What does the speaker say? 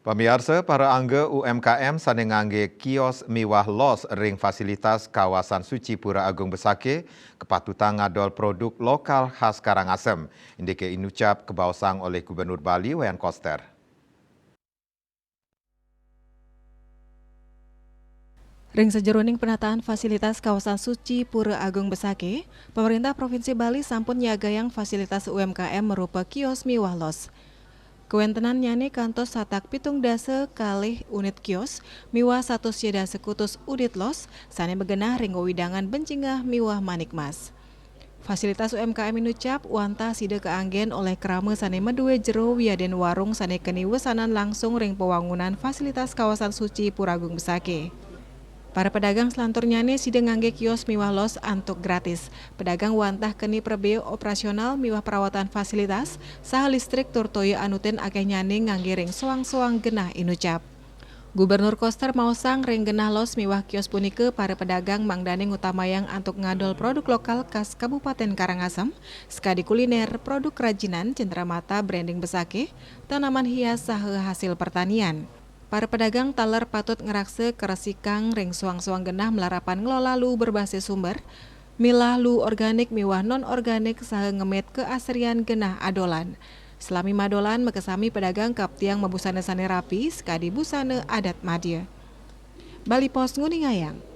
Pemirsa, para angga UMKM sane ngangge kios miwah los ring fasilitas kawasan suci Pura Agung Besake kepatutan ngadol produk lokal khas Karangasem. Indike inucap kebausang oleh Gubernur Bali Wayan Koster. Ring sejeroning penataan fasilitas kawasan suci Pura Agung Besake, pemerintah Provinsi Bali sampun nyagayang fasilitas UMKM merupa kios miwah los. Kewentenan nyane kantos satak pitung dase kalih unit kios, miwah satu syeda sekutus unit los, sane begenah ringgo widangan bencingah miwah manik mas. Fasilitas UMKM inucap wanta side keanggen oleh krame sane medue jero wiaden warung sane keni wesanan langsung ring pewangunan fasilitas kawasan suci Pura Agung Besake. Para pedagang selanturnyane side ngangge kios miwah los antuk gratis. Pedagang wantah keni prebeo operasional miwah perawatan fasilitas, saha listrik turtoyo anuten akeh nyane ngangge ring soang-soang genah inucap. Gubernur Koster maosang ring genah los miwah kios punike para pedagang mangdane ngutamayang antuk ngadol produk lokal khas Kabupaten Karangasem, skadi kuliner, produk kerajinan, cenderamata, branding Besake, tanaman hias saha hasil pertanian. Para pedagang taler patut ngerakse keresikang ring suang-suang genah melarapan ngelola lu berbasis sumber, milah lu organik miwah non-organik saha ngemet keasrian genah adolan. Selami madolan mekesami pedagang kaptiang mebusana sane rapi, skadi busana adat madya. Bali Pos Nguningayang.